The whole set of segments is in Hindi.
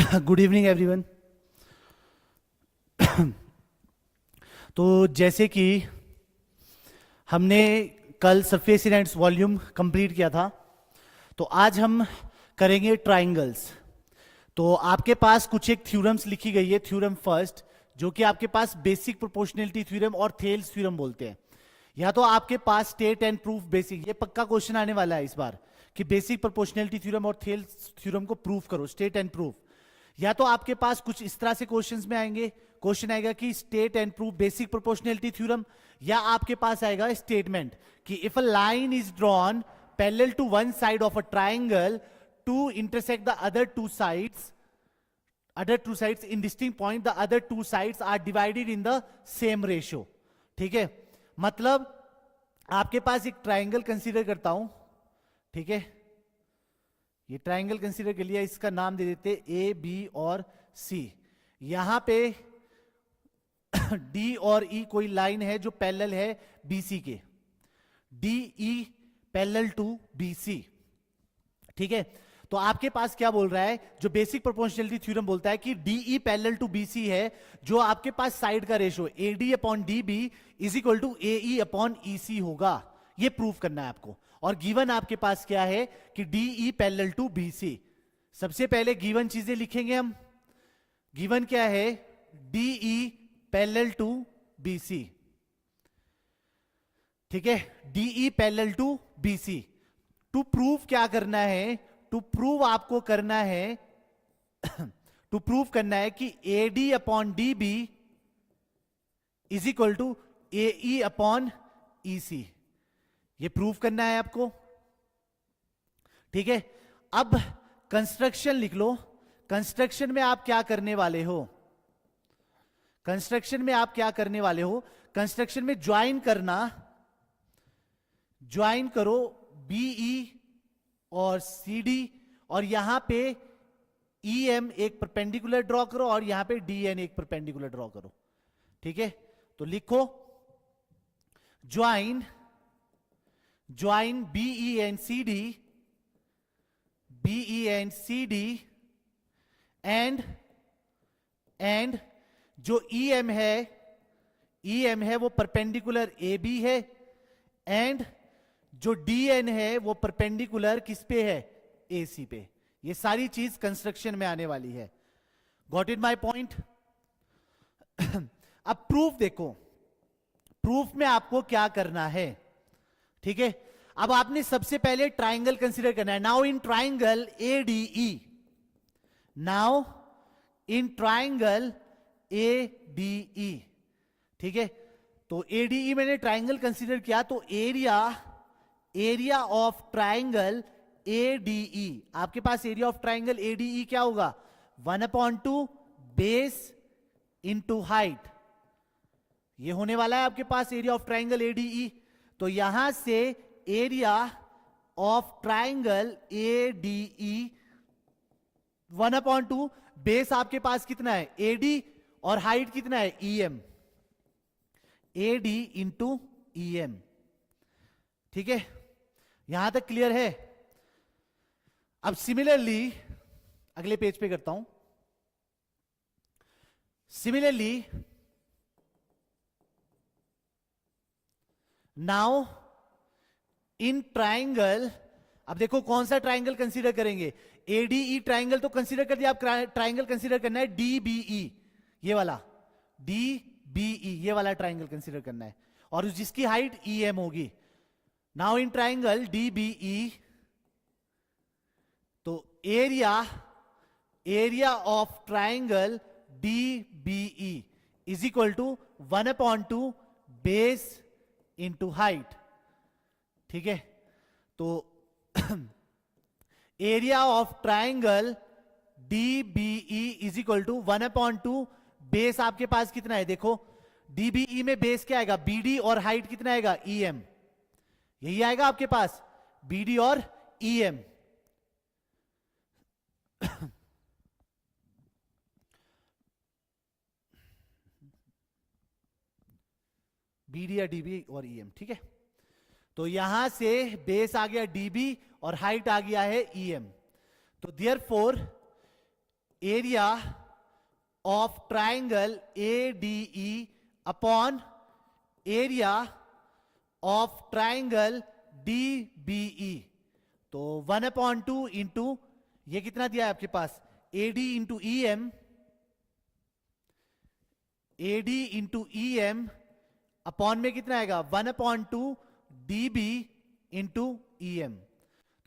Good evening everyone. तो जैसे कि हमने कल सरफेस इनहेरेंस वॉल्यूम कंप्लीट किया था, तो आज हम करेंगे ट्राइंगल्स। तो आपके पास कुछ एक थ्योरम्स लिखी गई है। थ्योरम फर्स्ट, जो कि आपके पास बेसिक प्रोपोर्शनैलिटी थ्योरम और थेल्स थ्योरम बोलते हैं। या तो आपके पास स्टेट एंड प्रूफ बेसिक, ये पक्का क्वेश्चन आने वाला है इस बार कि बेसिक प्रोपोर्शनैलिटी थ्योरम और थेल्स थ्योरम को प्रूफ करो, स्टेट एंड प्रूफ। या तो आपके पास कुछ इस तरह से क्वेश्चंस में आएंगे, क्वेश्चन आएगा कि state and proof basic proportionality theorem, या आपके पास आएगा स्टेटमेंट कि if a line is drawn parallel to one side of a triangle to intersect the other two sides in distinct point, the other two sides are divided in the same ratio। ठीक है, मतलब आपके पास एक ट्राइंगल कंसीडर करता हूं, ठीक है, ये ट्राइंगल कंसीडर कर लिया, इसका नाम दे देते ए बी और सी। यहां पे डी और ई कोई लाइन है जो पैरेलल है बीसी के, D E parallel to BC. ठीक है, तो आपके पास क्या बोल रहा है, जो बेसिक प्रोपोर्शनैलिटी थ्योरम बोलता है कि डीई पैरेलल टू बीसी है, जो आपके पास साइड का ratio AD upon DB is equal to AE upon EC होगा। ये प्रूफ करना है आपको। और गिवन आपके पास क्या है कि डीई पैरेलल टू बीसी। सबसे पहले गिवन चीजें लिखेंगे हम। गिवन क्या है, डीई पैरेलल टू बीसी। ठीक है, DE parallel to BC. To prove क्या करना है, टू प्रूव आपको करना है टू प्रूव करना है कि AD upon DB is equal to AE upon EC. ये प्रूव करना है आपको। ठीक है, अब कंस्ट्रक्शन लिख लो। कंस्ट्रक्शन में आप क्या करने वाले हो, कंस्ट्रक्शन में आप क्या करने वाले हो, कंस्ट्रक्शन में ज्वाइन करना, ज्वाइन करो बीई और सी डी, और यहां पे ई एम एक परपेंडिकुलर ड्रॉ करो और यहां पे डी एन एक परपेंडिकुलर ड्रॉ करो। ठीक है, तो लिखो join, join BE and C D, BE and C D, and जो ई एम है, ई एम है वो परपेंडिकुलर ए बी है, एंड जो डीएन है वो परपेंडिकुलर किस पे है, एसी पे। ये सारी चीज कंस्ट्रक्शन में आने वाली है। Got it my point. अब प्रूफ देखो, प्रूफ में आपको क्या करना है। ठीक है, अब आपने सबसे पहले ट्राइंगल कंसीडर करना है। Now in triangle ADE, now in triangle ADE. ठीक है, तो एडीई मैंने ट्राइंगल कंसीडर किया, तो एरिया ऑफ ट्राइंगल एडीई, आपके पास एरिया ऑफ ट्राइंगल एडीई क्या होगा, 1/2 बेस इंटू हाइट। ये होने वाला है आपके पास एरिया ऑफ ट्राइंगल एडीई। तो यहां से area of triangle ADE 1/2 base आपके पास कितना है, एडी, और हाइट कितना है, ईएम, एडी इंटू ईएम। ठीक है, यहां तक क्लियर है। अब सिमिलरली अगले पेज पे करता हूं। सिमिलरली नाउ इन ट्राइंगल, अब देखो कौन सा ट्राइंगल कंसीडर करेंगे, एडीई ट्राइंगल तो कंसीडर कर दिया। आप ट्राइंगल कंसीडर करना है डीबीई, ये वाला डीबीई, ये वाला ट्राइंगल कंसीडर करना है, और जिसकी हाइट ईएम होगी। नाउ इन ट्राइंगल डीबीई, तो area of triangle DBE is equal to 1/2 base into height. ठीक है, तो area of triangle DBE is equal to 1/2 base आपके पास कितना है, देखो डीबीई में बेस क्या आएगा, बीडी, और हाइट कितना आएगा, ईएम। यही आएगा आपके पास, बीडी और ईएम। बीडी या डीबी और ईएम। ठीक है, तो यहां से बेस आ गया डीबी और हाइट आ गया है ईएम। तो therefore area of triangle A D E upon area of triangle D B E. तो 1/2 इंटू ये कितना दिया है आपके पास, AD into E M, AD into E M upon में कितना आएगा 1/2 DB इंटू ई एम।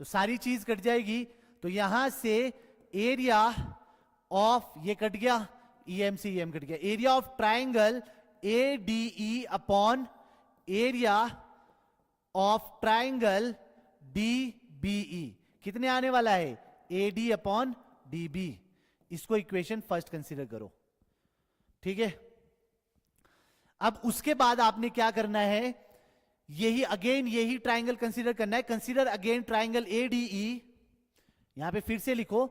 तो सारी चीज कट जाएगी, तो यहां से एरिया ऑफ, ये कट गया, EM से EM कट गया, area of triangle ADE upon area of triangle DBE कितने आने वाला है, AD अपॉन DB। इसको इक्वेशन फर्स्ट कंसीडर करो, ठीक है। अब उसके बाद आपने क्या करना है, यही ट्राइंगल कंसीडर करना है। कंसीडर अगेन ट्राइंगल ADE, यहां पे फिर से लिखो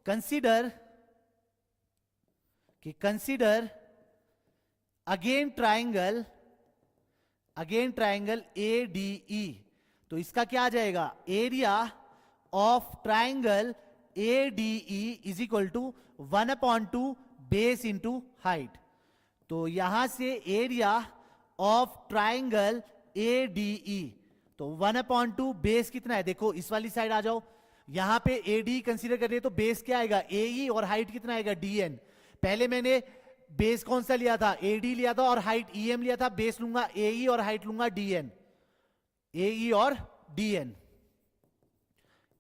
कंसीडर अगेन ट्राइंगल ADE। तो इसका क्या आ जाएगा, area of triangle ADE is equal to 1/2 base into height. तो यहां से एरिया ऑफ ट्राइंगल ADE, तो 1/2 बेस कितना है, देखो इस वाली साइड आ जाओ, यहां पे AD कंसीडर कर रहे तो बेस क्या आएगा AE, और हाइट कितना आएगा DN। पहले मैंने बेस कौन सा लिया था, AD लिया था, और हाइट EM लिया था, बेस लूंगा AE और हाइट लूंगा DN, AE और DN,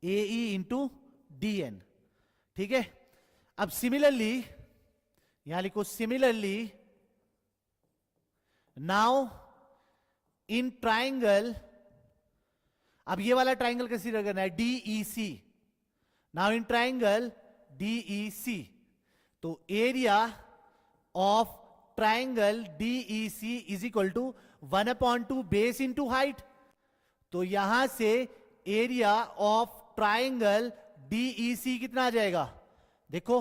AE इंटू DN, ठीक है। अब सिमिलरली यहां लिखो, सिमिलरली नाउ इन ट्राइंगल, अब ये वाला ट्राइंगल कंसीडर करना है DEC। Now in triangle DEC, तो area of triangle DEC is equal to 1/2 base into height. तो यहां से एरिया ऑफ ट्राइंगल DEC कितना आ जाएगा, देखो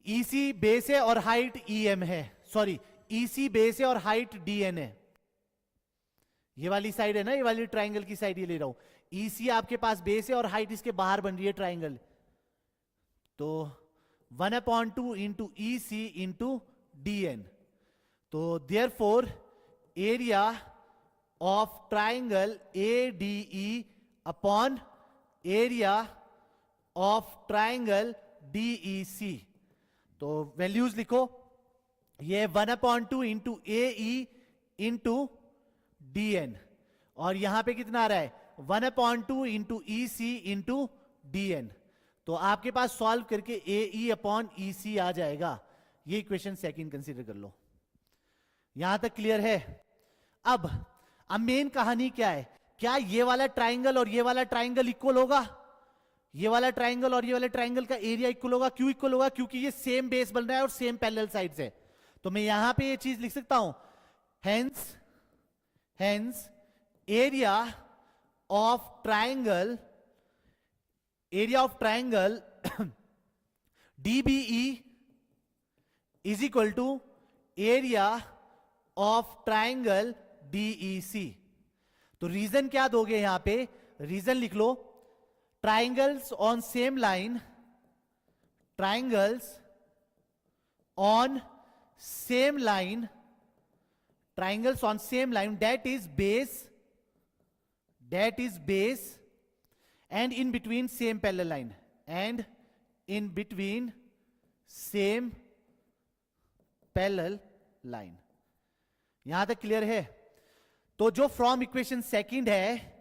EC बेस है और हाइट EM है, सॉरी EC बेस है और हाइट DN है। ये वाली साइड है ना, ये वाली ट्राइंगल की साइड ये ले रहा हूं, EC आपके पास बेस है और हाइट इसके बाहर बन रही है ट्राइंगल। तो 1/2 इंटू EC इंटू DN। तो therefore area of triangle ADE upon area of triangle DEC। तो वैल्यूज लिखो, ये 1/2 इंटू AE इंटू DN, और यहां पे कितना आ रहा है 1/2 इंटू EC इंटू DN। तो आपके पास सॉल्व करके AE अपॉन EC आ जाएगा। ये इक्वेशन सेकंड कंसीडर कर लो, यहां तक क्लियर है। अब मेन कहानी क्या है, क्या ये वाला ट्राइंगल और ये वाला ट्राइंगल इक्वल होगा, ये वाला ट्राइंगल और ये वाले ट्राइंगल का एरिया इक्वल होगा। क्यों इक्वल होगा, क्योंकि ये सेम बेस बन रहा है और सेम पैरेलल साइड्स है। तो मैं यहां पे ये चीज लिख सकता हूं, hence area of triangle DBE is equal to area of triangle DEC। तो रीजन क्या दोगे यहां पे, रीजन लिख लो, triangles on same line, triangles on same line, triangles on same line, that is base and in between same parallel line, and in between same parallel line। यहां तक क्लियर है। तो जो फ्रॉम इक्वेशन सेकंड है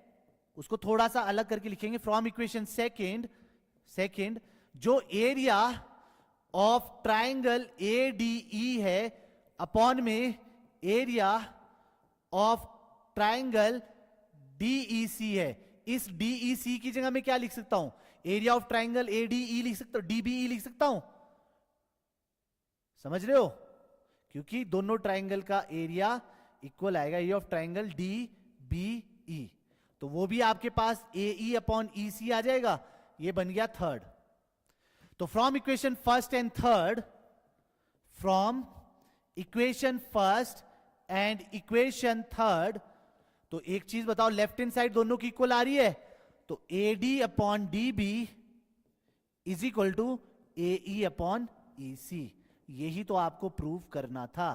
उसको थोड़ा सा अलग करके लिखेंगे। फ्रॉम इक्वेशन सेकंड जो एरिया ऑफ ट्राइंगल ADE है अपॉन में एरिया ऑफ ट्राइंगल DEC है, इस DEC की जगह मैं क्या लिख सकता हूं, एरिया ऑफ ट्राइंगल ADE लिख सकता हूं, DBE लिख सकता हूं। समझ रहे हो, क्योंकि दोनों ट्राइंगल का एरिया इक्वल आएगा, एरिया ऑफ ट्राइंगल DBE। तो वो भी आपके पास AE अपॉन EC आ जाएगा। ये बन गया थर्ड। तो from equation first and third, from equation first and equation third, तो एक चीज बताओ, लेफ्ट हैंड साइड दोनों की इक्वल आ रही है, तो AD upon DB is equal to A E upon E C. यही तो आपको प्रूव करना था।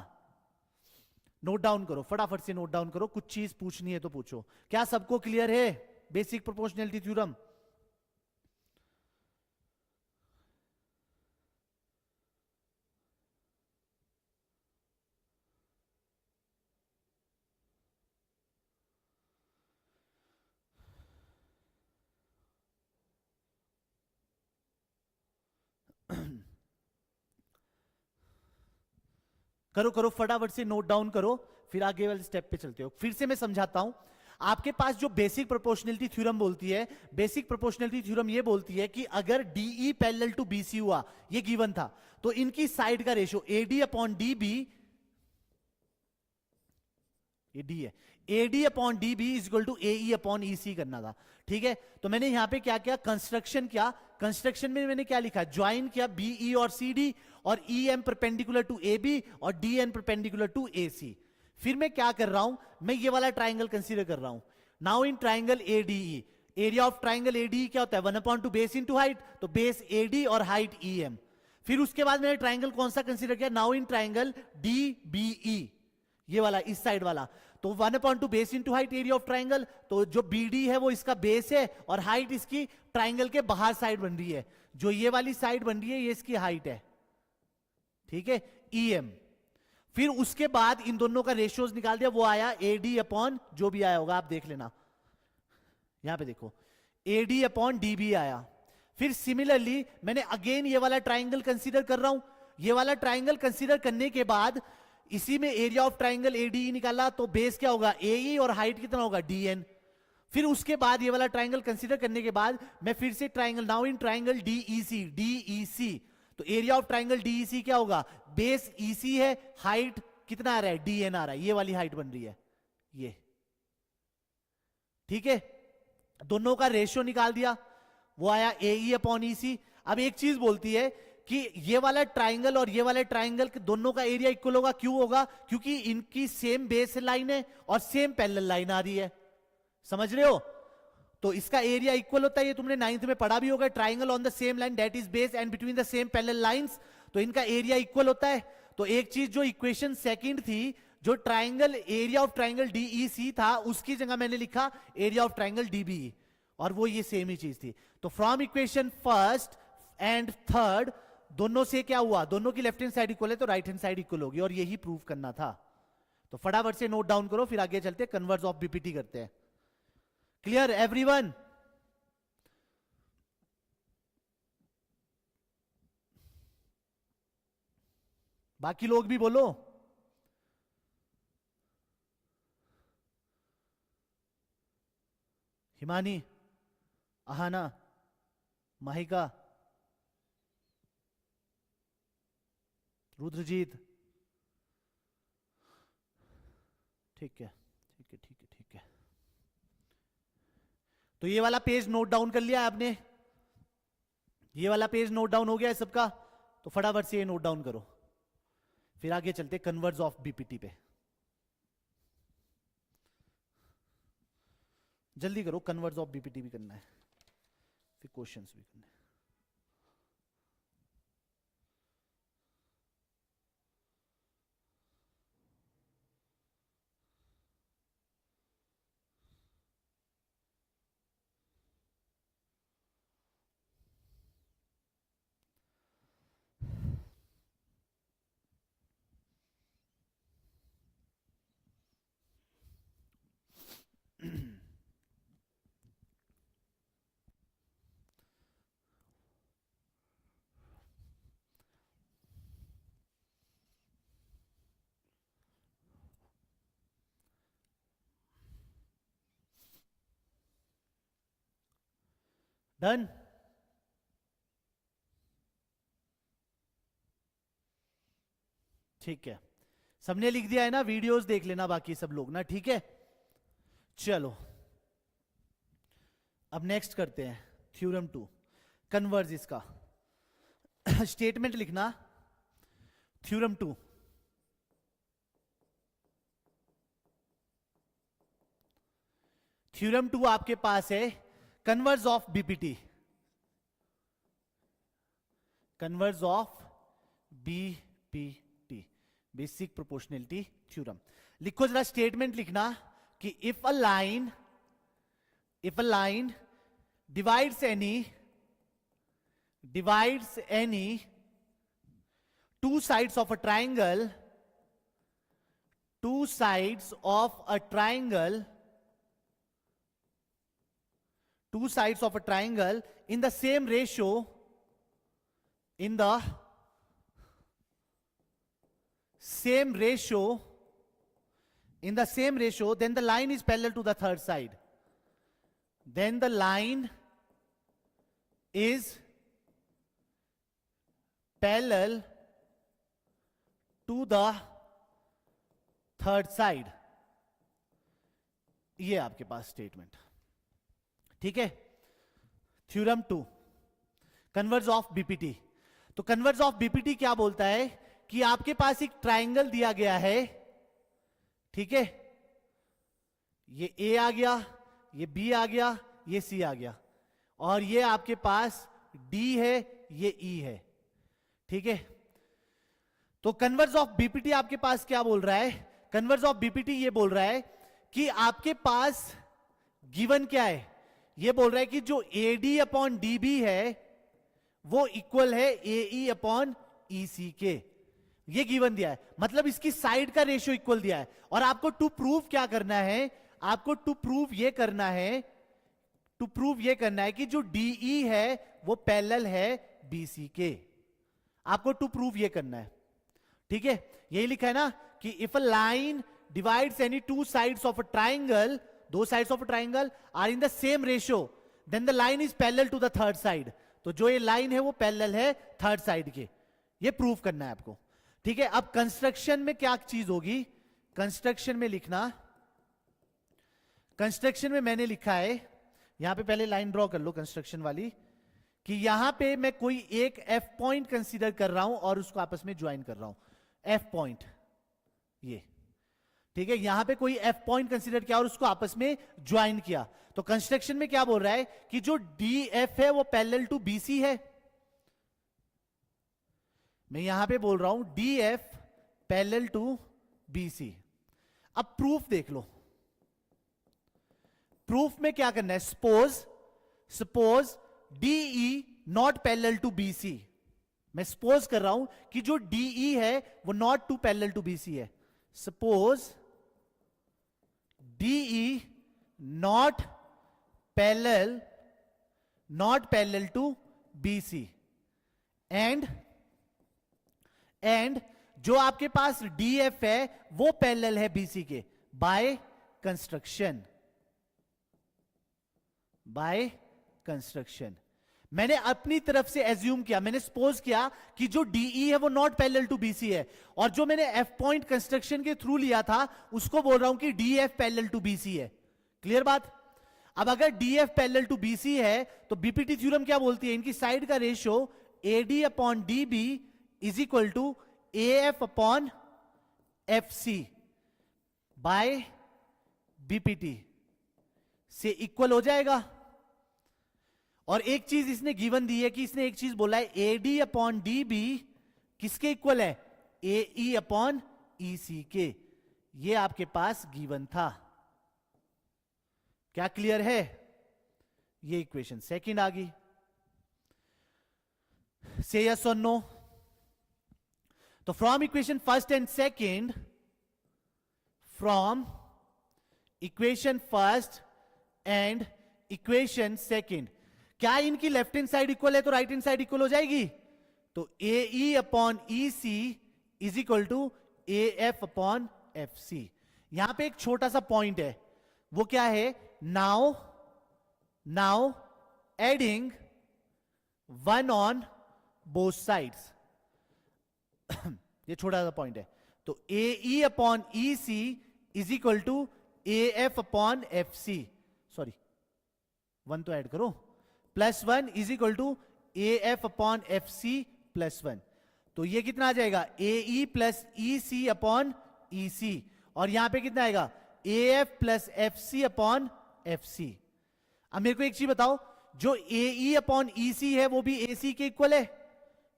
नोट डाउन करो, फटाफट से नोट डाउन करो, कुछ चीज पूछनी है तो पूछो। क्या सबको क्लियर है बेसिक प्रोपोर्शनैलिटी थ्योरम? करो करो, फटाफट से नोट डाउन करो, फिर आगे वाले स्टेप पे चलते हो। फिर से मैं समझाता हूं। आपके पास जो बेसिक प्रोपोर्शनैलिटी थ्योरम बोलती है, बेसिक प्रोपोर्शनैलिटी थ्योरम ये बोलती है कि अगर डीई पैरेलल टू बीसी हुआ, ये गिवन था, तो इनकी साइड का ratio AD upon D B, ये डी है, AD upon D B is equal to AE upon E C करना था। ठीक है, तो मैंने यहां पे क्या किया, कंस्ट्रक्शन किया। कंस्ट्रक्शन में मैंने क्या लिखा, ज्वाइन किया बीई और सी डी, और E M perpendicular to A B और D N perpendicular to A C. फिर मैं क्या कर रहा हूं, मैं ये वाला ट्राइंगल कंसीडर कर रहा हूं। Now in triangle ADE, area of triangle ADE क्या होता है, 1/2 बेस इंटू हाइट, तो बेस एडी और हाइट ई एम। फिर उसके बाद मैंने ट्राइंगल कौन सा कंसीडर किया, now in triangle D BE, ये वाला, इस साइड वाला। तो 1/2 base into height area of triangle, तो जो बीडी है वो इसका बेस है और हाइट इसकी ट्राइंगल के बाहर साइड बन रही है, जो ये वाली साइड बन रही है ये इसकी हाइट है। ठीक है, ई एम। फिर उसके बाद इन दोनों का रेशियोज निकाल दिया, वो आया एडी अपॉन, जो भी आया होगा आप देख लेना, यहां पे देखो, एडी अपॉन डीबी आया। फिर सिमिलरली मैंने अगेन ये वाला ट्राइंगल कंसीडर कर रहा हूं। ये वाला ट्राइंगल कंसीडर करने के बाद इसी में एरिया ऑफ ट्राइंगल एडी निकाला, तो बेस क्या होगा, एई, और हाइट कितना होगा, डीएन। फिर उसके बाद ये वाला ट्राइंगल कंसीडर करने के बाद मैं फिर से triangle, now in triangle DEC, DEC, तो एरिया ऑफ ट्राइंगल डीईसी क्या होगा, बेस ईसी है, हाइट कितना आ रहा है, डीएन आ रहा है, ये वाली हाइट बन रही है ये। ठीक है, दोनों का रेशियो निकाल दिया, वो आया एई अपॉन ईसी। अब एक चीज बोलती है कि ये वाला ट्राइंगल और ये वाले ट्राइंगल के दोनों का एरिया इक्वल होगा। क्यों होगा, क्योंकि इनकी सेम बेस लाइन है और सेम पैरेलल लाइन आ रही है। समझ रहे हो, तो इसका एरिया इक्वल होता है, ये तुमने 9th में पढ़ा भी होगा, triangle on the same line that is base and between the same parallel lines, तो इनका एरिया इक्वल होता है। तो एक चीज जो इक्वेशन सेकंड थी, जो triangle area of triangle DEC था, उसकी जगह मैंने लिखा एरिया ऑफ ट्राइंगल डीबी, और वो ये सेम ही चीज थी। तो from equation first and third दोनों से क्या हुआ, दोनों की लेफ्ट हैंड साइड इक्वल है तो राइट हैंड साइड इक्वल होगी, और यही प्रूव करना था। तो फटाफट से नोट डाउन करो, फिर आगे चलते कन्वर्स ऑफ बीपीटी करते हैं। Clear everyone? बाकी लोग भी बोलो। हिमानी, अहाना, माहिका, रुद्रजीत, ठीक है ठीक है ठीक है ठीक है। तो ये वाला पेज नोट डाउन कर लिया आपने, ये वाला पेज नोट डाउन हो गया है सबका, तो फटाफट से ये नोट डाउन करो, फिर आगे चलते कन्वर्स ऑफ बीपीटी पे। जल्दी करो, कन्वर्स ऑफ बीपीटी भी करना है, फिर क्वेश्चंस भी करने हैं। डन? ठीक है, सबने लिख दिया है ना, वीडियोस देख लेना बाकी सब लोग ना, ठीक है। चलो अब नेक्स्ट करते हैं थ्योरम 2, कन्वर्स इसका। स्टेटमेंट लिखना, थ्योरम 2, थ्योरम 2 आपके पास है converse of BPT. Converse of BPT, basic proportionality theorem. लिखो जरा, स्टेटमेंट लिखना कि if a line divides any two sides of a triangle in the same ratio, then the line is parallel to the third side. Then the line is parallel to the third side. ये आपके पास स्टेटमेंट, ठीक है। Theorem 2, converse of BPT. तो कन्वर्ज ऑफ बीपीटी क्या बोलता है कि आपके पास एक ट्राइंगल दिया गया है, ठीक है। ये ए आ गया, ये बी आ गया, ये सी आ गया, और ये आपके पास डी है, ये ई है, ठीक है। तो कन्वर्ज ऑफ बीपीटी आपके पास क्या बोल रहा है? कन्वर्ज ऑफ बीपीटी ये बोल रहा है कि आपके पास गिवन क्या है? ये बोल रहा है कि जो एडी अपॉन डीबी है वो इक्वल है एई अपॉन ईसी के। ये गिवन दिया है, मतलब इसकी साइड का रेशियो इक्वल दिया है। और आपको टू प्रूव क्या करना है? आपको टू प्रूव ये करना है कि जो डीई है वो पैरेलल है बीसी के। आपको टू प्रूव ये करना है, ठीक है। यही लिखा है ना कि if a line divides any two sides of a triangle, दो sides of a triangle are in the same ratio, then the line is parallel to the third side. तो जो ये लाइन है वो पैरेलल है थर्ड साइड के। ये प्रूव करना है आपको, ठीक है। अब कंस्ट्रक्शन में क्या चीज होगी? कंस्ट्रक्शन में लिखना, कंस्ट्रक्शन में मैंने लिखा है, यहां पे पहले लाइन ड्रॉ कर लो कंस्ट्रक्शन वाली, कि यहां पे मैं कोई एक एफ पॉइंट कंसीडर कर रहा हूं और उसको आपस में ज्वाइन कर रहा हूं। एफ पॉइंट ये, ठीक है। यहां पे कोई एफ पॉइंट कंसीडर किया और उसको आपस में ज्वाइन किया। तो कंस्ट्रक्शन में क्या बोल रहा है कि जो डी एफ है वो पैरेलल टू बीसी है। मैं यहां पे बोल रहा हूं D F parallel to BC. अब प्रूफ देख लो, प्रूफ में क्या करना है? Suppose DE not parallel to BC. मैं सपोज कर रहा हूं कि जो डीई है वो not to parallel to BC है। Suppose DE not parallel to BC and जो आपके पास डीएफ है वो पैरेलल है बीसी के बाय कंस्ट्रक्शन। मैंने अपनी तरफ से एज्यूम किया, मैंने सपोज किया कि जो डीई है वो नॉट पैरेलल टू बीसी है, और जो मैंने एफ पॉइंट कंस्ट्रक्शन के थ्रू लिया था उसको बोल रहा हूं कि डीएफ पैरेलल टू बीसी है। क्लियर बात? अब अगर डीएफ पैरेलल टू बीसी है तो बीपीटी थ्योरम क्या बोलती है? इनकी साइड का ratio AD upon DB is equal to AF upon FC by BPT से इक्वल हो जाएगा। और एक चीज इसने गिवन दी है कि इसने एक चीज बोला है, एडी अपॉन डीबी किसके इक्वल है? एई अपॉन ईसी के। ये आपके पास गिवन था। क्या क्लियर है? ये इक्वेशन सेकंड आ गई। से यस और नो। तो from equation first and second, from equation first and equation second, क्या इनकी लेफ्ट हैंड साइड इक्वल है तो राइट हैंड साइड इक्वल हो जाएगी? तो A E upon E C is equal to A F upon F C. यहां पे एक छोटा सा पॉइंट है, वो क्या है? Now adding one on both sides. ये छोटा सा पॉइंट है। तो A E upon E C is equal to A F upon F C, sorry one तो ऐड करो, plus one is equal to A F upon F C plus one. तो ये कितना आ जाएगा? A E plus E C upon E C. और यहां पे कितना आएगा? A F plus F C upon F C. अब मेरे को एक चीज बताओ, जो ए ई अपॉन ई सी है वो भी ए सी के इक्वल है?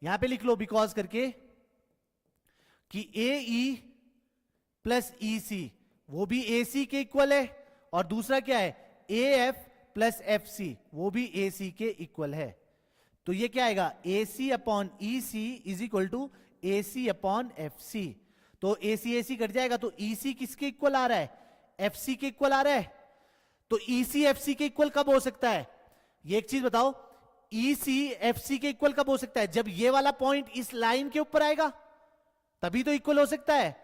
यहां पे लिख लो बिकॉज करके कि ए ई प्लस ई सी वो भी ए सी के इक्वल है, और दूसरा क्या है A F plus F C वो भी ए सी के इक्वल है। तो ये क्या आएगा A C upon E C is equal to A C upon F C. तो ए सी कट जाएगा, तो ई सी किसके इक्वल आ रहा है, एफ सी के इक्वल आ रहा है। तो ई सी एफ सी के इक्वल कब हो सकता है, ये एक चीज बताओ, ई सी एफ सी के इक्वल कब हो सकता है, जब ये वाला पॉइंट इस लाइन के ऊपर आएगा तभी तो इक्वल हो सकता है।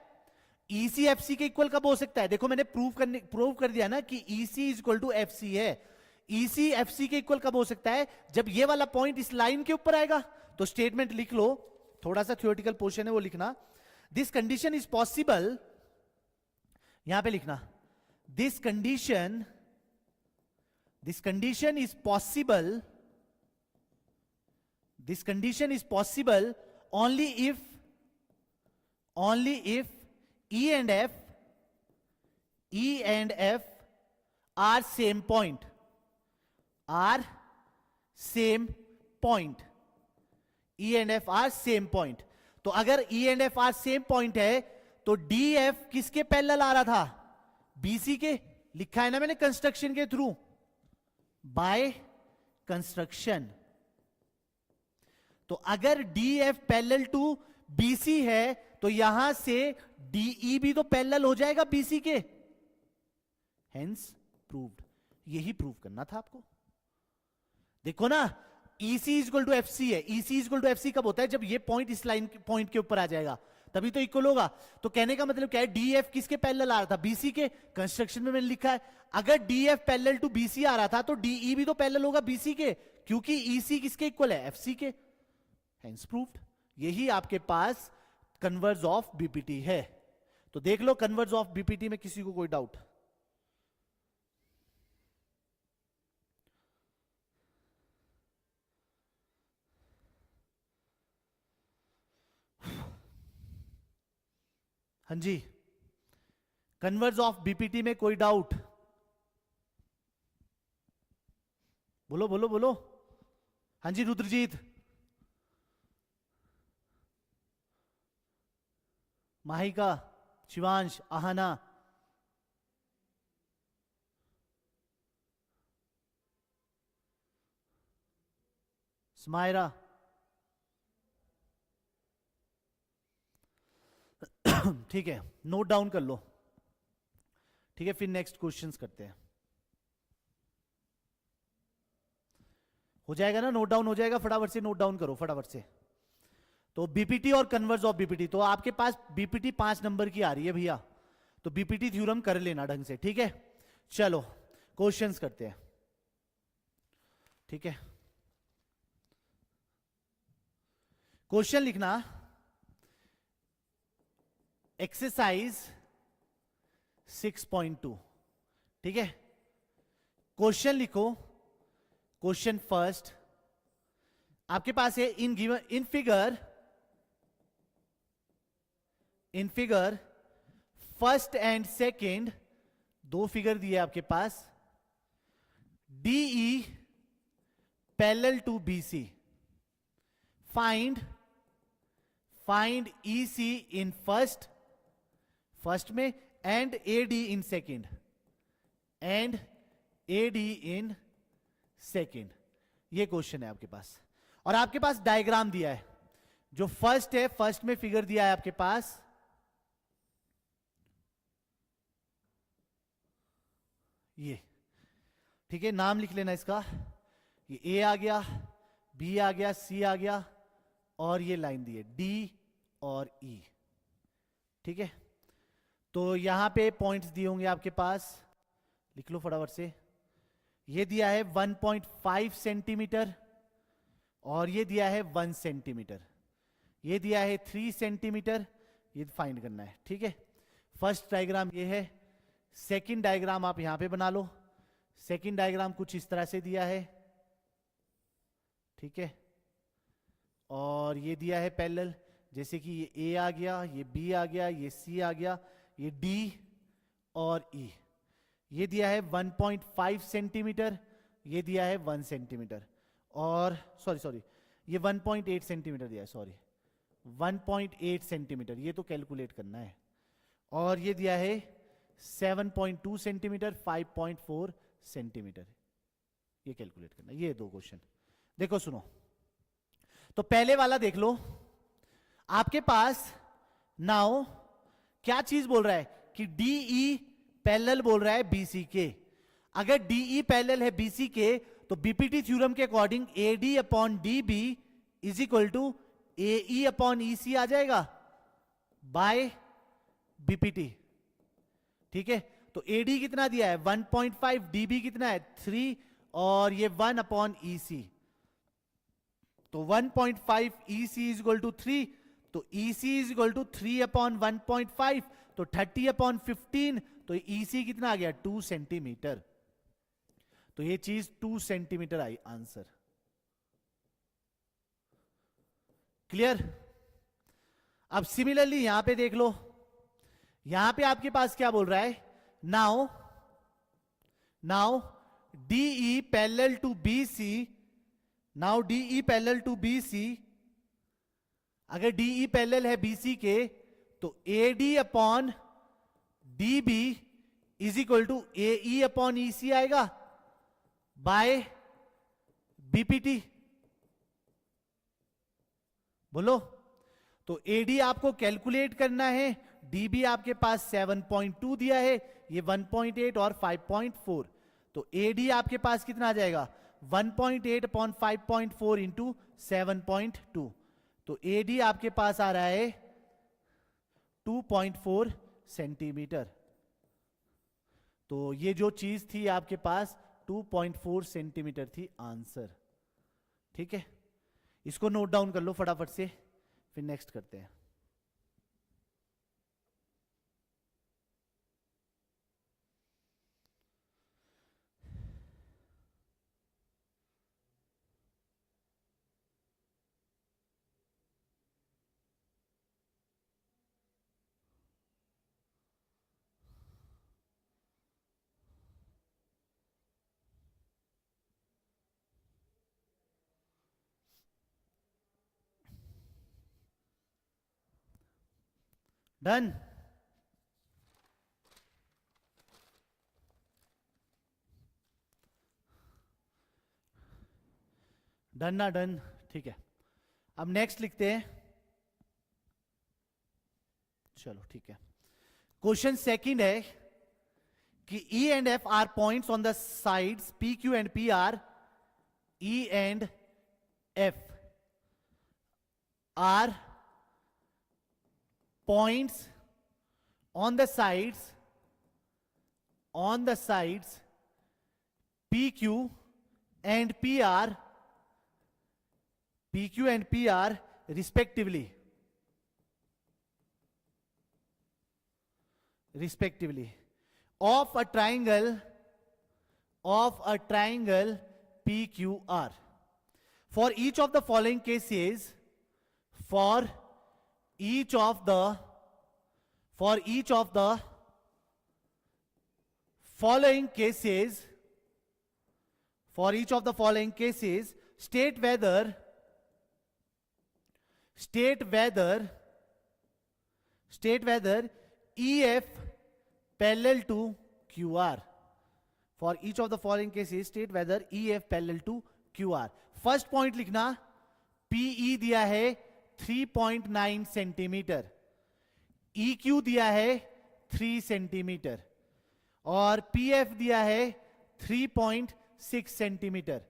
ई सी एफ सी के इक्वल कब हो सकता है, देखो मैंने प्रूव कर दिया ना कि E C is equal to F C है। ई सी एफ सी के इक्वल कब हो सकता है, जब ये वाला पॉइंट इस लाइन के ऊपर आएगा। तो स्टेटमेंट लिख लो, थोड़ा सा थ्योरेटिकल पोर्शन है वो लिखना। दिस कंडीशन इज पॉसिबल, यहां पे लिखना this condition is possible, this condition is possible only if E and F are same point, E and F are same point। तो अगर E and F are same point है तो DF किसके पैरेलल आ रहा था, BC के, लिखा है ना मैंने कंस्ट्रक्शन के थ्रू, बाय कंस्ट्रक्शन। तो अगर DF पैरेलल टू BC है तो यहां से DE भी तो पैरेलल हो जाएगा BC के, हेंस प्रूव्ड। यही प्रूव करना था आपको। देखो ना EC is equal to FC है, EC is equal to FC कब होता है, जब ये पॉइंट इस लाइन पॉइंट के ऊपर आ जाएगा तभी तो इक्वल होगा। तो कहने का मतलब क्या है, DF किसके पैरेलल आ रहा था, BC के। कंस्ट्रक्शन में मैंने लिखा है अगर DF पैरेलल टू BC आ रहा था तो DE भी तो पैरेलल होगा BC के, क्योंकि EC किसके इक्वल है, FC के, हेंस प्रूव्ड। यही आपके पास कन्वर्ज ऑफ बीपीटी है। तो देख लो कन्वर्ज ऑफ बीपीटी में किसी को कोई डाउट, हाँ जी, कन्वर्ज ऑफ बीपीटी में कोई डाउट, बोलो बोलो बोलो। हाँ जी रुद्रजीत, माहिका, शिवांश, आहना, स्मायरा, ठीक है नोट डाउन कर लो। ठीक है फिर नेक्स्ट क्वेश्चंस करते हैं, हो जाएगा ना, नोट डाउन हो जाएगा, फटाफट से नोट डाउन करो फटाफट से। तो बीपीटी और कन्वर्ज ऑफ बीपीटी, तो आपके पास बीपीटी 5 नंबर की आ रही है भैया, तो बीपीटी थ्योरम कर लेना ढंग से, ठीक है। चलो क्वेश्चंस करते हैं, ठीक है। क्वेश्चन लिखना, एक्सरसाइज 6.2, ठीक है। क्वेश्चन लिखो, क्वेश्चन फर्स्ट आपके पास है, in figure first and second, दो फिगर दिए आपके पास, DE parallel to BC, find EC in first में एंड AD इन सेकेंड, ये क्वेश्चन है आपके पास। और आपके पास डायग्राम दिया है, जो फर्स्ट है, फर्स्ट में फिगर दिया है आपके पास, ये, ठीक है। नाम लिख लेना इसका, ये A आ गया, B आ गया, C आ गया, और ये लाइन दी है D और E, ठीक है। तो यहां पे पॉइंट्स दिए होंगे आपके पास, लिख लो फटाफट से। ये दिया है 1.5 सेंटीमीटर, और ये दिया है 1 सेंटीमीटर, ये दिया है 3 सेंटीमीटर, ये फाइंड करना है, ठीक है। फर्स्ट डायग्राम ये है, सेकंड डायग्राम आप यहां पे बना लो। सेकंड डायग्राम कुछ इस तरह से दिया है, ठीक है। और ये दिया है पैरेलल, जैसे कि ये A आ गया, ये B आ गया, ये C आ गया, ये D और E। ये दिया है 1.5 सेंटीमीटर, ये दिया है 1 सेंटीमीटर, और सॉरी ये 1.8 सेंटीमीटर दिया है, सॉरी 1.8 सेंटीमीटर, ये तो कैलकुलेट करना है। और ये दिया है 7.2 सेंटीमीटर, 5.4 सेंटीमीटर, ये कैलकुलेट करना है। ये दो क्वेश्चन देखो, सुनो। तो पहले वाला देख लो, आपके पास नाउ क्या चीज बोल रहा है कि डीई पैरेलल बोल रहा है बीसी के। अगर डीई पैरेलल है बीसी के तो बीपीटी थ्योरम के according AD upon D B is equal to AE upon EC आ जाएगा बाय बीपीटी। ठीक है, तो एडी कितना दिया है 1.5, डीबी कितना है 3 और ये 1 अपॉन ईसी। तो 1.5 ईसी इज इक्वल टू 3, तो EC is equal to 3 upon 1.5, तो 30 अपॉन 15, तो ईसी कितना आ गया 2 सेंटीमीटर। तो ये चीज 2 सेंटीमीटर आई आंसर। क्लियर? अब सिमिलरली यहां पे देख लो, यहां पे आपके पास क्या बोल रहा है, now DE parallel to BC, now DE parallel to BC, अगर डीई पैरेलल है बीसी के तो AD upon DB is equal to AE upon EC आएगा बाय बीपीटी। बोलो, तो एडी आपको कैलकुलेट करना है, डीबी आपके पास 7.2 दिया है, ये 1.8 और 5.4, तो एडी आपके पास कितना आ जाएगा 1.8 अपॉन 5.4 इंटू 7.2, तो एडी आपके पास आ रहा है 2.4 सेंटीमीटर। तो ये जो चीज थी आपके पास 2.4 सेंटीमीटर थी आंसर। ठीक है, इसको नोट डाउन कर लो फटाफट से, फिर नेक्स्ट करते हैं। डन? डन ना डन? ठीक है, अब नेक्स्ट लिखते हैं। चलो ठीक है, क्वेश्चन सेकंड है कि E and F R points on the sides P Q and P R. E and F R points on the sides PQ and PR respectively of a triangle PQR. For each of the following cases, for each of the following cases, state whether EF parallel to QR. For each of the following cases, state whether EF parallel to QR. First point लिखना, PE दिया है 3.9 सेंटीमीटर, EQ दिया है 3 सेंटीमीटर और PF दिया है 3.6 सेंटीमीटर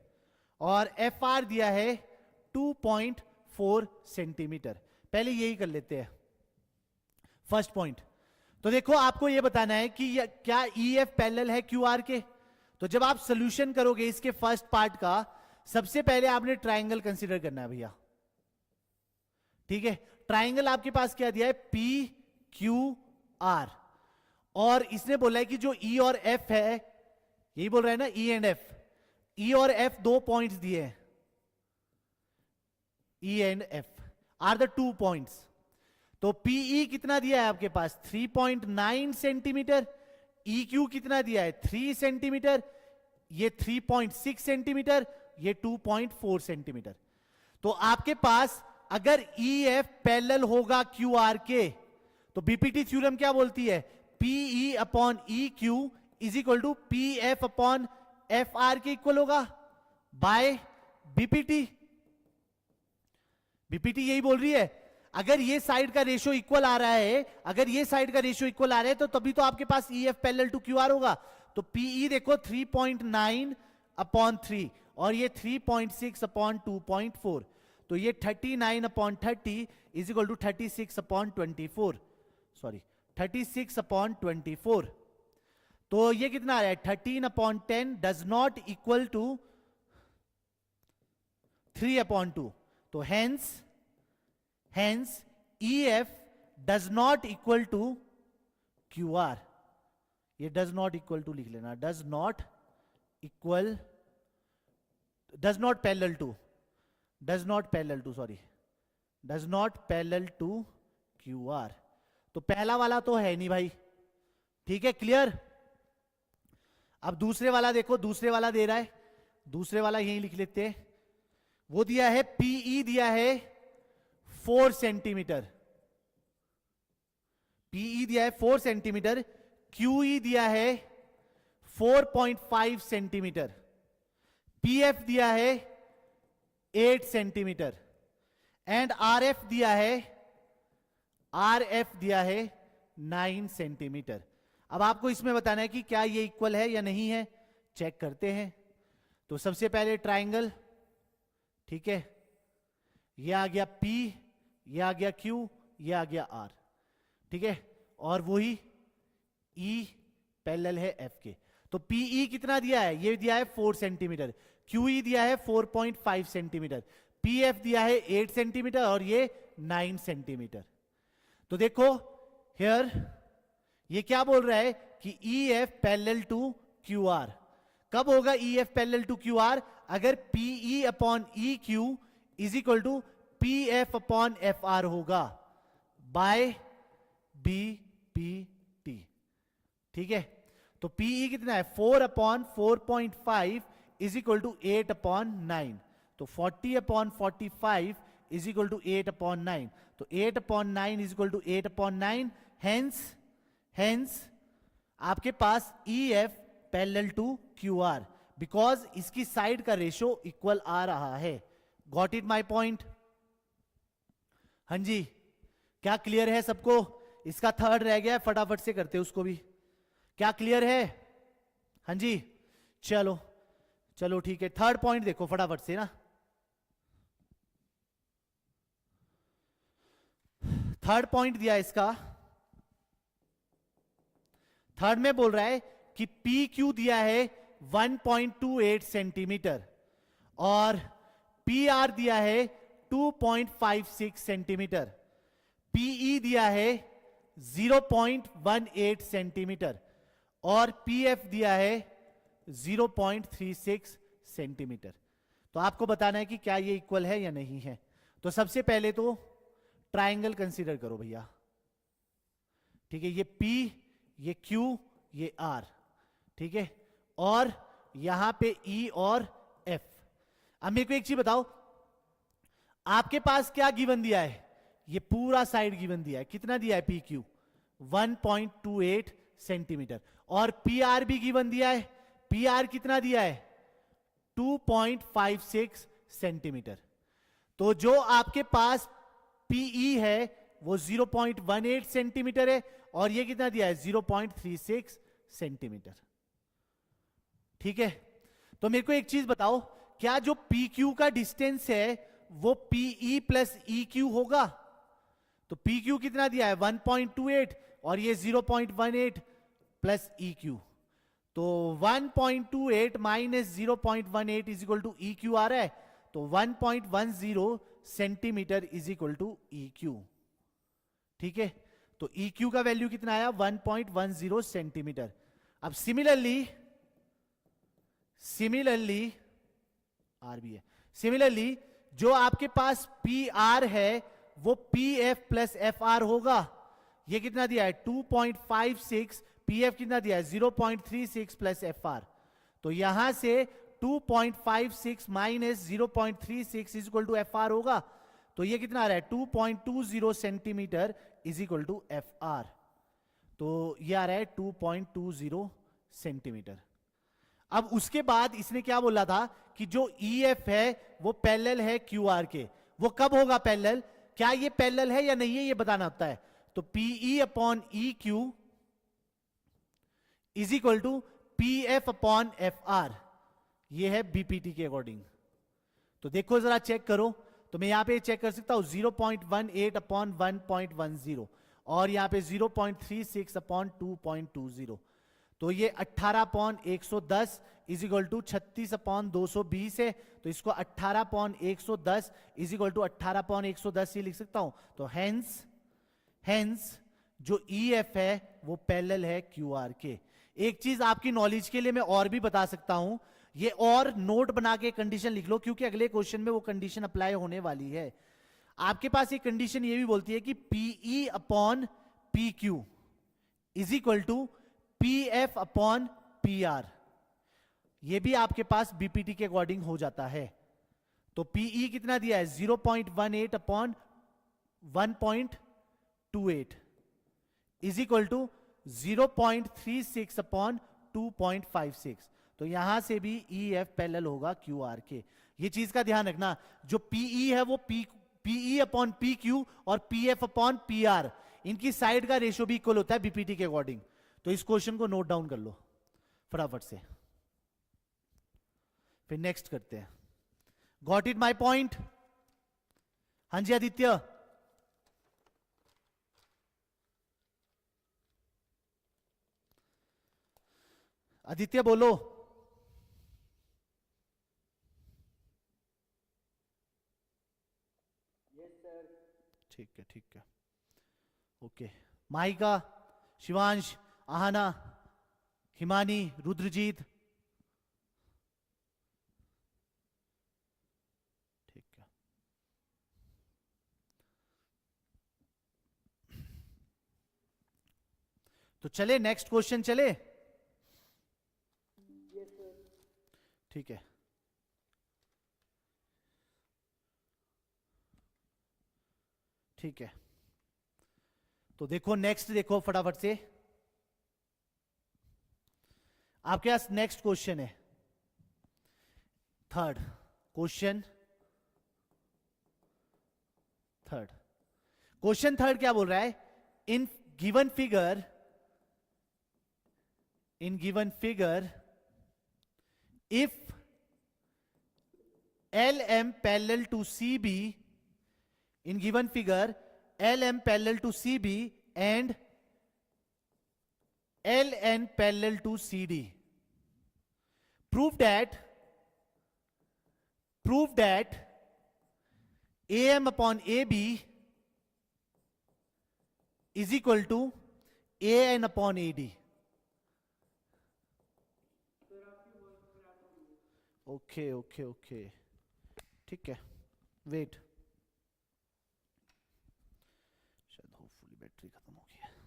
और FR दिया है 2.4 सेंटीमीटर। पहले यही कर लेते हैं फर्स्ट पॉइंट। तो देखो, आपको यह बताना है कि क्या EF पैरेलल है QR के। तो जब आप सॉल्यूशन करोगे इसके फर्स्ट पार्ट का, सबसे पहले आपने ट्राइंगल कंसीडर करना है भैया। ठीक है, ट्राइंगल आपके पास क्या दिया है PQR, और इसने बोला है कि जो E और F है, यही बोल रहा है ना E एंड F, E और F 2 पॉइंट्स दिए हैं, E and F are the 2 points. तो PE कितना दिया है आपके पास 3.9 सेंटीमीटर, EQ कितना दिया है 3 सेंटीमीटर, ये 3.6 सेंटीमीटर, ये 2.4 सेंटीमीटर। तो आपके पास अगर ई एफ पैरेलल होगा क्यू आर के, तो बीपीटी थ्योरम क्या बोलती है, PE upon E Q is equal to P F upon F R के इक्वल होगा बाय बीपीटी। बीपीटी यही बोल रही है। अगर ये साइड का रेशियो इक्वल आ रहा है, अगर ये साइड का रेशियो इक्वल आ रहा है, तो तभी तो आपके पास E F parallel to Q R होगा। तो पीई देखो 3.9 अपॉन 3 और ये 3.6 अपॉन 2.4, तो ये 39 upon 30 is equal to 36 upon 24, sorry 36 upon 24। तो ये कितना आ रहा है, 13 upon 10 does not equal to 3 upon 2। तो hence E F does not equal to Q R. ये डज नॉट इक्वल टू लिख लेना, does not parallel to Q R. तो पहला वाला तो है नहीं भाई, ठीक है, क्लियर। अब दूसरे वाला देखो, दूसरे वाला दे रहा है, दूसरे वाला यही लिख लेते हैं। वो दिया है पीई दिया है 4 सेंटीमीटर, पीई दिया है 4 सेंटीमीटर, क्यूई दिया है 4.5 सेंटीमीटर, पीएफ दिया है 8 सेंटीमीटर एंड आरएफ दिया है 9 सेंटीमीटर। अब आपको इसमें बताना है कि क्या ये इक्वल है या नहीं है, चेक करते हैं। तो सबसे पहले ट्राइंगल, ठीक है, ये आ गया P, ये आ गया Q, ये आ गया R, ठीक है, और वही E पैरेलल है F के। तो PE कितना दिया है, ये दिया है 4 सेंटीमीटर, QE दिया है 4.5 सेंटीमीटर, PF दिया है 8 सेंटीमीटर और ये 9 सेंटीमीटर। तो देखो हियर ये क्या बोल रहा है कि EF पैरेलल टू QR। कब होगा EF पैरेलल टू QR, अगर PE upon EQ is equal to PF upon FR होगा बाय BPT, ठीक है। तो PE कितना है, 4 upon 4.5 is equal to 8 upon 9, तो 40 upon 45 is equal to 8 upon 9, तो 8 upon 9 is equal to 8 upon 9। Hence आपके पास EF parallel to QR, because इसकी साइड का रेशियो इक्वल आ रहा है। Got it my point? हाँ जी, क्या क्लियर है सबको? इसका थर्ड रह गया है, फटाफट से करते उसको भी। क्या क्लियर है? हाँ जी, चलो चलो ठीक है, थर्ड पॉइंट देखो फटाफट से ना। थर्ड पॉइंट दिया इसका, थर्ड में बोल रहा है कि PQ दिया है 1.28 सेंटीमीटर और PR दिया है 2.56 सेंटीमीटर, PE दिया है 0.18 सेंटीमीटर और PF दिया है 0.36 सेंटीमीटर। तो आपको बताना है कि क्या ये इक्वल है या नहीं है। तो सबसे पहले तो ट्राइंगल कंसीडर करो भैया, ठीक है, ये P, ये Q, ये R, ठीक है, और यहां पे E और F। अब मेरे को एक चीज बताओ, आपके पास क्या गिवन दिया है, ये पूरा साइड गिवन दिया है, कितना दिया है PQ 1.28 सेंटीमीटर और PR भी गिवन दिया है, PR कितना दिया है 2.56 सेंटीमीटर। तो जो आपके पास PE है वो 0.18 सेंटीमीटर है और ये कितना दिया है 0.36 सेंटीमीटर, ठीक है। तो मेरे को एक चीज बताओ, क्या जो PQ का डिस्टेंस है वो PE प्लस EQ होगा? तो PQ कितना दिया है 1.28 और ये 0.18 प्लस EQ, तो 1.28 minus 0.18 is equal to EQ आ रहा है, तो 1.10 centimetre is equal to EQ, ठीक है। तो EQ का वैल्यू कितना आया 1.10 सेंटीमीटर। अब सिमिलरली आर भी है, सिमिलरली जो आपके पास PR है वो PF प्लस FR होगा। ये कितना दिया है 2.56, PF कितना दिया है 0.36 प्लस FR, तो यहां से 2.56 minus 0.36 is equal to F R होगा। तो ये कितना आ रहा है 2.20 centimetre is equal to F R. तो ये आ रहा है 2.20 सेंटीमीटर। अब उसके बाद इसने क्या बोला था कि जो ई एफ है वो पैरेलल है क्यू आर के। वो कब होगा पैरेलल, क्या ये पैरेलल है या नहीं है ये बताना होता है। तो PE upon E Q is equal to P F upon F R, ये है बीपीटी के अकॉर्डिंग। तो देखो जरा चेक करो, तो मैं यहां पे चेक कर सकता हूं 0.18 अपॉन 1.10 और यहां पे 0.36 अपॉन 2.20। तो ये 18 upon 110 is equal to 36 upon 220 है। तो इसको 18 upon 110 is equal to 18 upon 110 ही लिख सकता हूं। तो हेंस जो ई एफ है वो पैरेलल है क्यू आर के। एक चीज आपकी नॉलेज के लिए मैं और भी बता सकता हूं, ये और नोट बना के कंडीशन लिख लो क्योंकि अगले क्वेश्चन में वो कंडीशन अप्लाई होने वाली है। आपके पास एक कंडीशन ये भी बोलती है कि PE upon P Q is equal to P F upon P R. ये भी आपके पास बीपीटी के अकॉर्डिंग हो जाता है। तो पीई कितना दिया है 0.18 upon 1.28 is equal to 0.36 upon 2.56। तो यहां से भी ई एफ पैरेलल होगा क्यू आर के। ये चीज का ध्यान रखना, जो पीई है वो पीई अपॉन पी क्यू और P F upon P are, इनकी साइड का रेशियो भी इक्वल होता है बीपीटी के अकॉर्डिंग। तो इस क्वेश्चन को नोट डाउन कर लो फटाफट से, फिर नेक्स्ट करते हैं। Got it my point? हाँ जी आदित्य। आदित्य बोलो। ठीक है ठीक है, ओके। माइका, शिवांश, आहना, हिमानी, रुद्रजीत, ठीक है। तो चले नेक्स्ट क्वेश्चन चले। ठीक है, ठीक है। तो देखो नेक्स्ट, देखो फटाफट से आपके पास नेक्स्ट क्वेश्चन है, थर्ड क्वेश्चन। क्वेश्चन थर्ड क्या बोल रहा है, in given figure if LM parallel to CB, in given figure LM parallel to CB and LN parallel to CD, prove that AM upon AB is equal to AN upon AD. Okay okay okay, ठीक है, वेट, शायद होपफुली बैटरी खत्म हो गई है।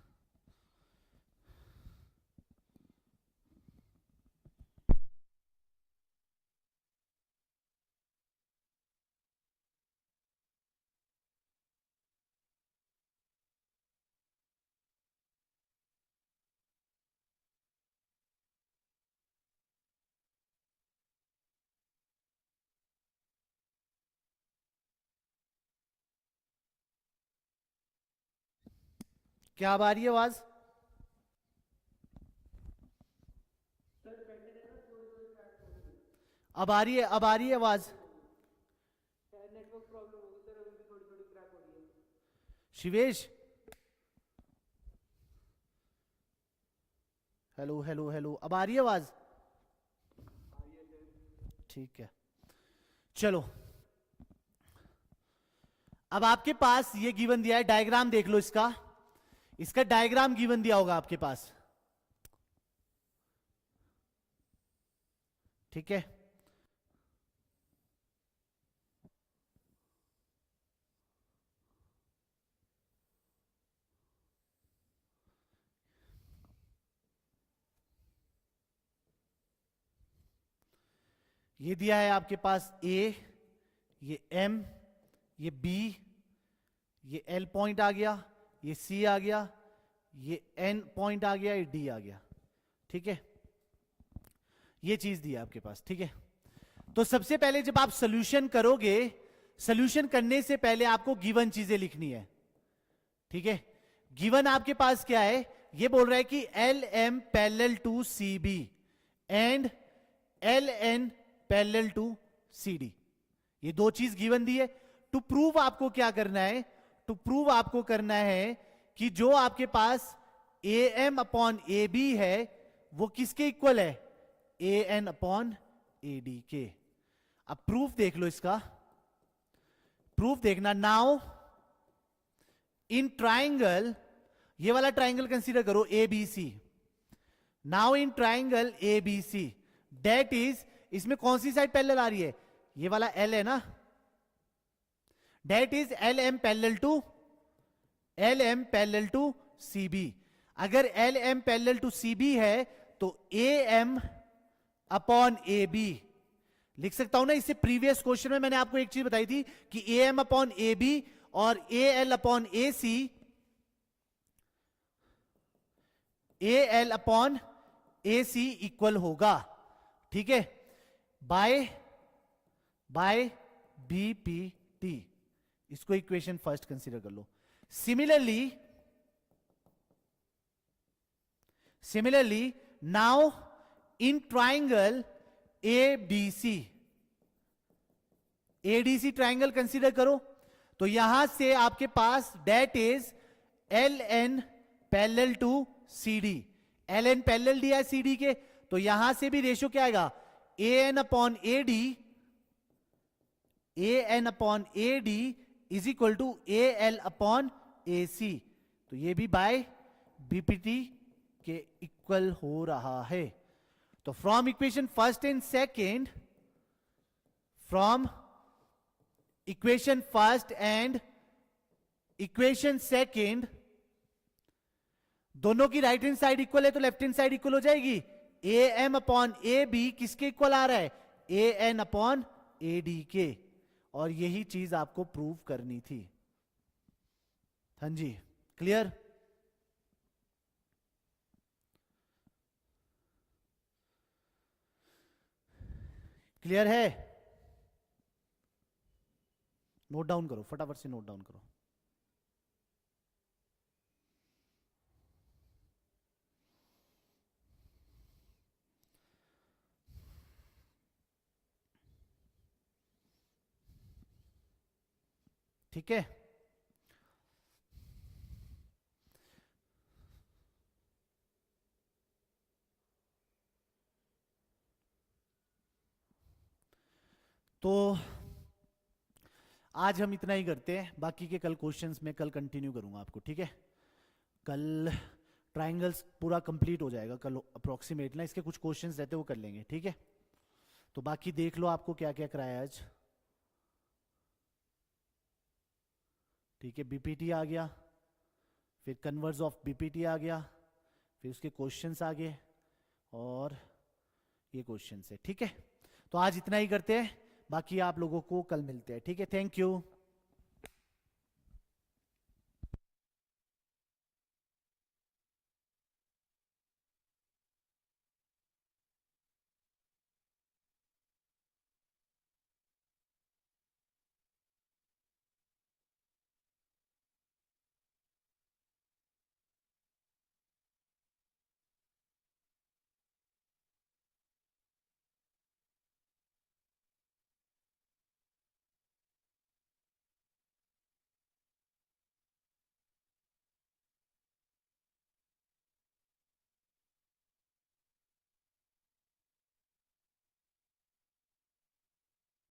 क्या अब आ रही है आवाज? अब आ रही है, अब आ रही है आवाज? शिवेश, हेलो हेलो हेलो, अब आ रही है आवाज? ठीक है, चलो। अब आपके पास ये गिवन दिया है, डायग्राम देख लो इसका। इसका डायग्राम गिवन दिया होगा आपके पास, ठीक है। ये दिया है आपके पास ए, ये एम, ये बी, ये एल पॉइंट आ गया, ये सी आ गया, ये एन पॉइंट आ गया, ये डी आ गया। ठीक है, ये चीज दी है आपके पास। ठीक है, तो सबसे पहले जब आप सोल्यूशन करोगे, सोल्यूशन करने से पहले आपको गिवन चीजें लिखनी है। ठीक है, गिवन आपके पास क्या है, ये बोल रहा है कि L M parallel to C B and L N parallel to C D. ये दो चीज गिवन दी है। टू प्रूव आपको क्या करना है, टू प्रूव आपको करना है कि जो आपके पास A M upon A B है वो किसके इक्वल है, A N upon A D के। अब प्रूफ देख लो इसका, प्रूफ देखना। नाउ इन ट्राइंगल, ये वाला ट्राइंगल कंसीडर करो A B C. Now in triangle A B C, that is, इसमें कौन सी साइड पैरेलल आ रही है, ये वाला एल है ना, that is L M parallel to, L M parallel to C B. अगर L M parallel to C B है तो A M upon A B लिख सकता हूं ना। इससे प्रीवियस क्वेश्चन में मैंने आपको एक चीज बताई थी कि A M upon A B और A L upon A C, A L upon A C equal होगा। ठीक है, बाय बीपीटी। इसको इक्वेशन फर्स्ट कंसीडर कर लो। Similarly now in triangle ABC, ADC triangle consider करो, तो यहां से आपके पास that is L N parallel to C D. L N parallel दिया है सी डी के, तो यहां से भी रेशियो क्या आएगा, A N upon A D, A N upon A D is equal to A L upon A C. तो ये भी बाय बीपीटी के इक्वल हो रहा है। तो from equation first and second, from equation first and equation second, दोनों की राइट हैंड साइड इक्वल है तो लेफ्ट हैंड साइड इक्वल हो जाएगी। A M upon A B किसके इक्वल आ रहा है, A N upon A D के। और यही चीज आपको प्रूव करनी थी। हाँ जी, क्लियर? क्लियर है? नोट डाउन करो, फटाफट से नोट डाउन करो। ठीक है, तो आज हम इतना ही करते हैं। बाकी के कल क्वेश्चंस में कल कंटिन्यू करूंगा आपको। ठीक है, कल ट्राइंगल्स पूरा कंप्लीट हो जाएगा कल अप्रोक्सीमेट ना, इसके कुछ क्वेश्चंस रहते वो कर लेंगे। ठीक है, तो बाकी देख लो आपको क्या क्या कराया आज। ठीक है, बीपीटी आ गया, फिर कन्वर्स ऑफ बीपीटी आ गया, फिर उसके क्वेश्चंस आ गए और ये क्वेश्चंस है। ठीक है, तो आज इतना ही करते हैं, बाकी आप लोगों को कल मिलते हैं। ठीक है, थैंक यू।